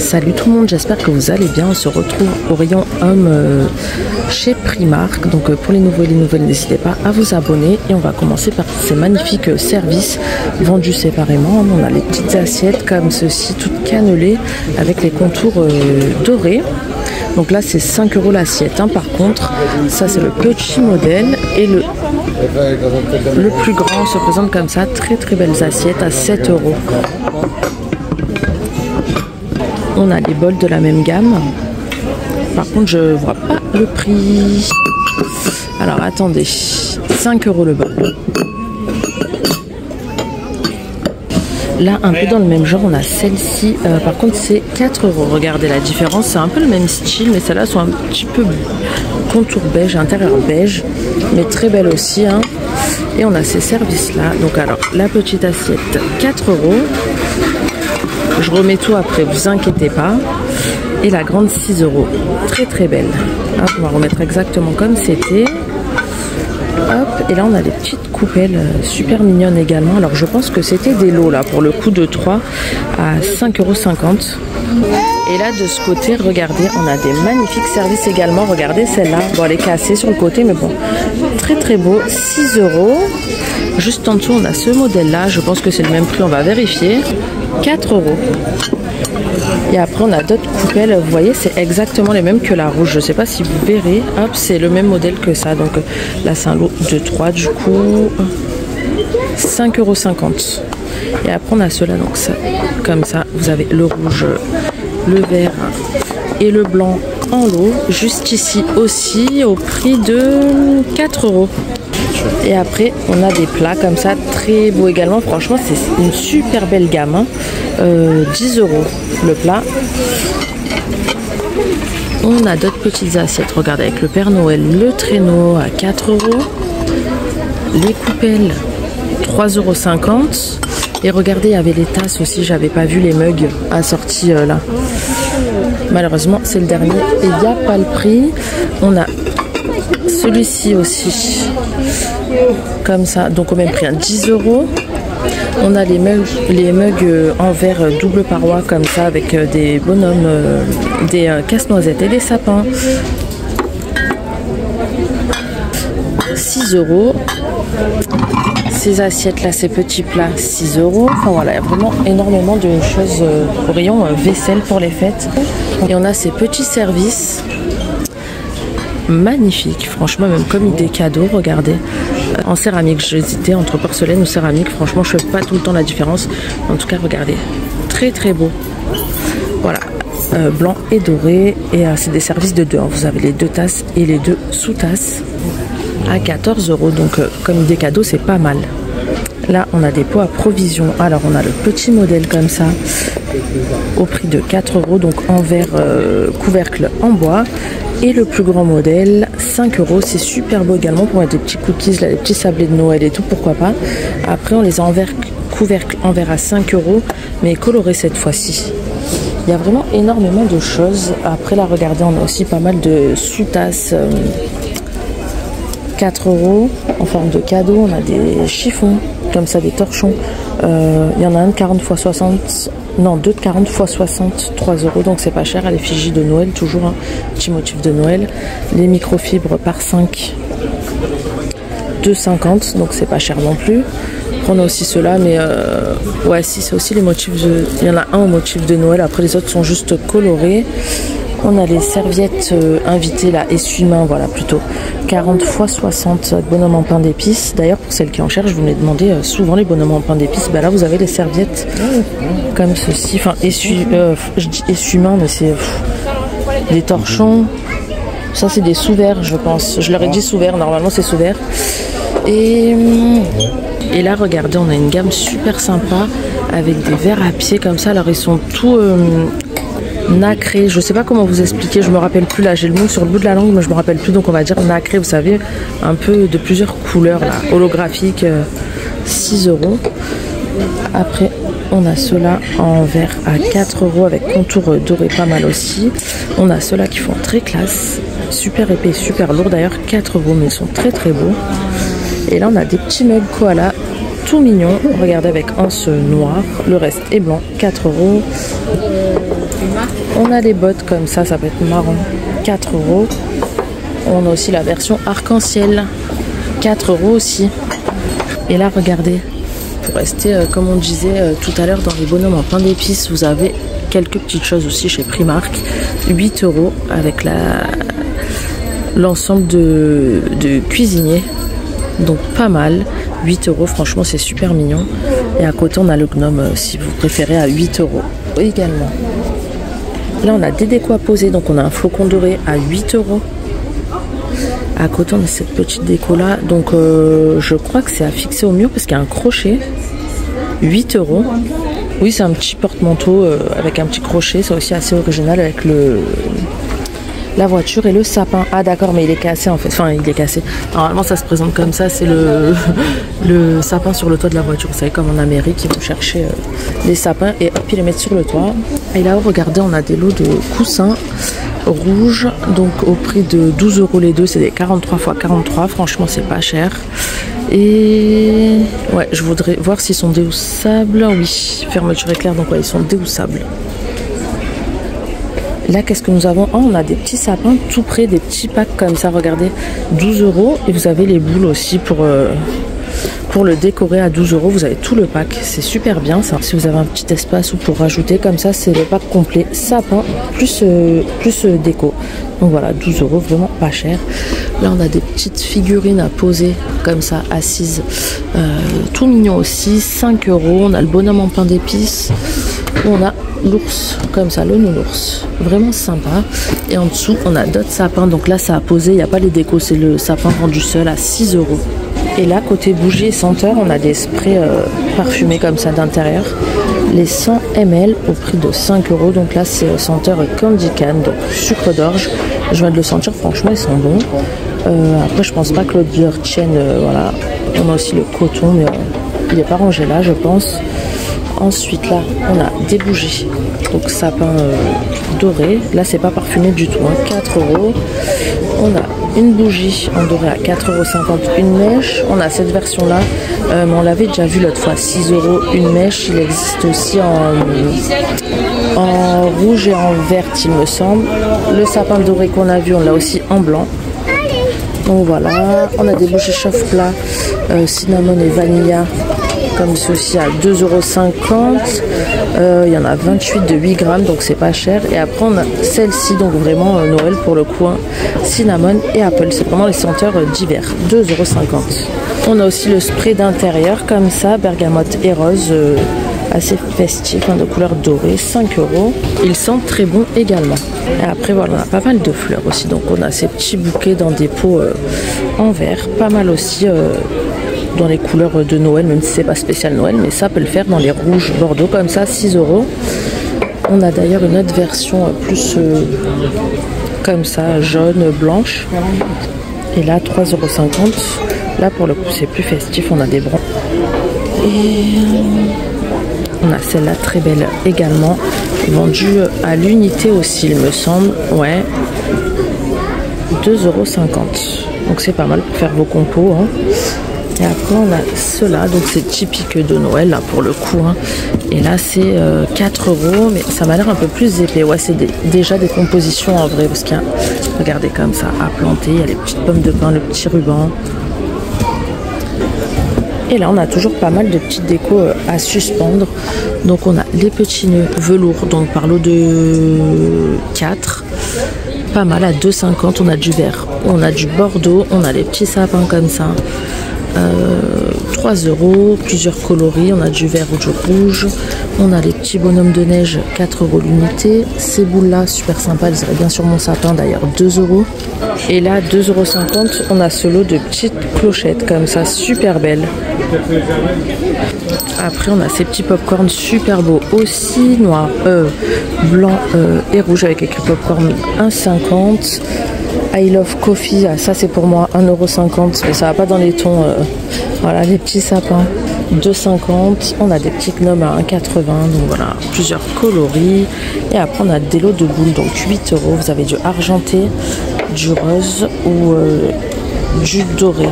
Salut tout le monde, j'espère que vous allez bien. On se retrouve au rayon homme chez Primark. Donc pour les nouveaux et les nouvelles, n'hésitez pas à vous abonner. Et on va commencer par ces magnifiques services vendus séparément. On a les petites assiettes comme ceci, toutes cannelées avec les contours dorés. Donc là c'est 5 € l'assiette. Par contre, ça c'est le petit modèle et le plus grand se présente comme ça. Très très belles assiettes à 7 €. On a les bols de la même gamme. Par contre, je vois pas le prix. Alors attendez, 5 € le bol. Là, un peu dans le même genre, on a celle-ci. Par contre, c'est 4 €. Regardez la différence. C'est un peu le même style, mais celles-là sont un petit peu contour beige, intérieur beige, mais très belle aussi. Et on a ces services-là. Donc alors, la petite assiette, 4 €. Je remets tout après, vous inquiétez pas. Et la grande, 6 €. Très très belle. Hop, on va remettre exactement comme c'était. Hop, et là on a des petites coupelles super mignonnes également. Alors je pense que c'était des lots là, pour le coup de 3 à 5,50 €. Et là de ce côté, regardez, on a des magnifiques services également. Regardez celle-là. Bon, elle est cassée sur le côté, mais bon, très très beau. 6 €. Juste en dessous, on a ce modèle-là. Je pense que c'est le même prix, on va vérifier. 4 €. Et après, on a d'autres coupelles. Vous voyez, c'est exactement les mêmes que la rouge. Je ne sais pas si vous verrez. Hop, c'est le même modèle que ça. Donc là, c'est un lot de 3. Du coup, 5,50 €. Et après, on a ceux-là. Donc ça, comme ça, vous avez le rouge, le vert et le blanc en lot. Juste ici aussi, au prix de 4 €. Et après, on a des plats comme ça, très beaux également. Franchement, c'est une super belle gamme. 10 € le plat. On a d'autres petites assiettes. Regardez, avec le Père Noël, le traîneau à 4 €. Les coupelles, 3,50 €. Et regardez, il y avait les tasses aussi. J'avais pas vu les mugs assortis là. Malheureusement, c'est le dernier. Et il n'y a pas le prix. On a celui-ci aussi, comme ça, donc au même prix, 10 €. On a les mugs en verre double paroi, comme ça, avec des bonhommes, des casse-noisettes et des sapins. 6 €. Ces assiettes-là, ces petits plats, 6 €. Enfin voilà, il y a vraiment énormément de choses au rayon vaisselle pour les fêtes. Et on a ces petits services. Magnifique, franchement, même comme idée cadeau, regardez, en céramique. J'hésitais entre porcelaine ou céramique, franchement je fais pas tout le temps la différence. En tout cas, regardez, très très beau. Voilà, blanc et doré. Et c'est des services de 2. Vous avez les 2 tasses et les 2 sous-tasses à 14 €. Donc comme idée cadeau, c'est pas mal. Là, on a des pots à provision. Alors, on a le petit modèle comme ça, au prix de 4 €, donc en verre couvercle en bois. Et le plus grand modèle, 5 €. C'est super beau également pour mettre des petits cookies, là, des petits sablés de Noël et tout, pourquoi pas. Après, on les a en verre couvercle en verre à 5 €, mais coloré cette fois-ci. Il y a vraiment énormément de choses. Après, là, regardez, on a aussi pas mal de sous-tasses. 4 € en forme de cadeau. On a des chiffons, comme ça, des torchons. Il y en a un de 40 x 60. Non, 2 de 40 x 60, 3 €, donc c'est pas cher. À l'effigie de Noël, toujours un petit motif de Noël. Les microfibres par 5, 2,50 €, donc c'est pas cher non plus. Après, on a aussi ceux-là, mais ouais, si, c'est aussi les motifs de... Il y en a un au motif de Noël, après les autres sont juste colorés. On a les serviettes invitées là, essuie-mains, voilà, plutôt 40 x 60 bonhommes en pain d'épices. D'ailleurs, pour celles qui en cherchent, je vous l'ai demandé souvent les bonhommes en pain d'épices. Là, vous avez les serviettes comme ceci. Enfin, je dis essuie-mains, mais c'est des torchons. Ça, c'est des sous-verres, je pense. Je leur ai dit sous-verres, normalement, c'est sous-verres. Et là, regardez, on a une gamme super sympa avec des verres à pied comme ça. Alors, ils sont tout... nacré, je sais pas comment vous expliquer, je me rappelle plus. Là j'ai le mot sur le bout de la langue, mais je me rappelle plus, donc on va dire nacré, vous savez, un peu de plusieurs couleurs là, holographique. 6 €. Après on a ceux-là en verre à 4 € avec contour doré, pas mal aussi. On a ceux-là qui font très classe, super épais, super lourd d'ailleurs, 4 €, mais ils sont très très beaux. Et là on a des petits mugs koala tout mignon. Regardez, avec anse noire. Le reste est blanc. 4 €. On a des bottes comme ça peut être marron. 4 €. On a aussi la version arc-en-ciel. 4 € aussi. Et là, regardez. Pour rester, comme on disait tout à l'heure, dans les bonhommes en pain d'épices, vous avez quelques petites choses aussi chez Primark. 8 € avec l'ensemble de cuisinier. Donc pas mal. 8 €, franchement, c'est super mignon. Et à côté, on a le gnome, si vous préférez, à 8 € également. Là, on a des décos à poser. Donc, on a un flocon doré à 8 €. À côté, on a cette petite déco là. Donc, je crois que c'est à fixer au mur parce qu'il y a un crochet. 8 €. Oui, c'est un petit porte-manteau avec un petit crochet. C'est aussi assez original avec la voiture et le sapin. Ah d'accord, mais il est cassé en fait. Enfin, il est cassé. Normalement, ça se présente comme ça. C'est le sapin sur le toit de la voiture. Vous savez, comme en Amérique, ils vont chercher les sapins et hop, ils les mettent sur le toit. Et là-haut, regardez, on a des lots de coussins rouges. Donc, au prix de 12 € les deux. C'est des 43 x 43. Franchement, c'est pas cher. Et ouais, je voudrais voir s'ils sont déhoussables. Oui, fermeture éclair. Donc, ouais, ils sont déhoussables. Là, qu'est-ce que nous avons? Oh, on a des petits sapins tout près, des petits packs comme ça, regardez, 12 €. Et vous avez les boules aussi pour le décorer à 12 €. Vous avez tout le pack, c'est super bien ça. Si vous avez un petit espace ou pour rajouter comme ça, c'est le pack complet, sapin plus déco. Donc voilà, 12 €, vraiment pas cher. Là, on a des petites figurines à poser comme ça, assises. Tout mignon aussi, 5 €. On a le bonhomme en pain d'épices. On a l'ours, comme ça, le nounours. Vraiment sympa. Et en dessous, on a d'autres sapins. Donc là, ça a posé, il n'y a pas les décos, c'est le sapin vendu seul à 6 €. Et là, côté bougies et senteurs, on a des sprays parfumés comme ça d'intérieur. Les 100 ml au prix de 5 €. Donc là, c'est senteur Candy Can, donc sucre d'orge. Je viens de le sentir, franchement, ils sont bons. Après, je pense pas que l'odeur tienne. Voilà. On a aussi le coton, mais il n'est pas rangé là, je pense. Ensuite, là, on a des bougies. Donc, sapin doré. Là, c'est pas parfumé du tout. 4 €. On a une bougie en doré à 4,50 €. Une mèche. On a cette version-là. Mais on l'avait déjà vu l'autre fois. 6 € une mèche. Il existe aussi en rouge et en vert, il me semble. Le sapin doré qu'on a vu, on l'a aussi en blanc. Donc voilà, on a des bougies chauffe-plat, cinnamon et vanilla, comme ceci à 2,50 €. Il y en a 28 de 8 grammes, donc c'est pas cher. Et après, on a celle-ci, donc vraiment Noël pour le coup, cinnamon et apple. C'est vraiment les senteurs d'hiver, 2,50 €. On a aussi le spray d'intérieur, comme ça, bergamote et rose, assez festif, de couleur dorée, 5 €. Ils sentent très bon également. Et après, voilà, on a pas mal de fleurs aussi. Donc, on a ces petits bouquets dans des pots en verre. Pas mal aussi dans les couleurs de Noël, même si c'est pas spécial Noël, mais ça peut le faire dans les rouges bordeaux, comme ça, 6 €. On a d'ailleurs une autre version plus comme ça, jaune, blanche. Et là, 3,50 €. Là, pour le coup, c'est plus festif. On a des brons. Et on a celle-là très belle également, vendue à l'unité aussi, il me semble. Ouais, 2,50 €. Donc c'est pas mal pour faire vos compos. Et après on a cela, donc c'est typique de Noël là pour le coup. Et là c'est 4 €, mais ça m'a l'air un peu plus épais. Ouais, c'est déjà des compositions en vrai, parce qu'il y a, regardez comme ça, à planter, il y a les petites pommes de pin, le petit ruban. Et là, on a toujours pas mal de petites décos à suspendre. Donc, on a les petits nœuds velours, donc par lot de 4. Pas mal à 2,50 €. On a du vert, on a du bordeaux, on a les petits sapins comme ça. 3 €, plusieurs coloris. On a du vert ou du rouge. On a les petits bonhommes de neige, 4 € l'unité. Ces boules-là, super sympa, elles iraient bien sur mon sapin d'ailleurs, 2 €. Et là, 2,50 €, on a ce lot de petites clochettes comme ça, super belles. Après, on a ces petits popcorn super beaux aussi, noir, blanc et rouge avec écrit popcorn 1,50 €. I love coffee, ça c'est pour moi 1,50 €, mais ça va pas dans les tons. Voilà, les petits sapins 2,50 €. On a des petits gnomes à 1,80 €, donc voilà, plusieurs coloris. Et après on a des lots de boules, donc 8 €. Vous avez du argenté, du rose ou du doré.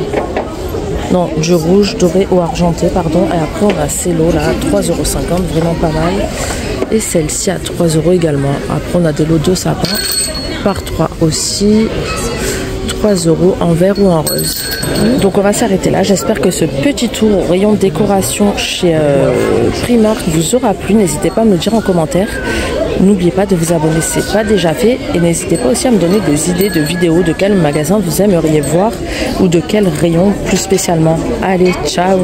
Non, du rouge, doré ou argenté, pardon. Et après, on a Cello, là, à 3,50 €, vraiment pas mal. Et celle-ci à 3 € également. Après, on a des lots de sapins par 3 aussi. 3 € en vert ou en rose. Donc on va s'arrêter là. J'espère que ce petit tour au rayon de décoration chez Primark vous aura plu. N'hésitez pas à me le dire en commentaire. N'oubliez pas de vous abonner si ce n'est pas déjà fait. Et n'hésitez pas aussi à me donner des idées de vidéos de quel magasin vous aimeriez voir ou de quel rayon plus spécialement. Allez, ciao!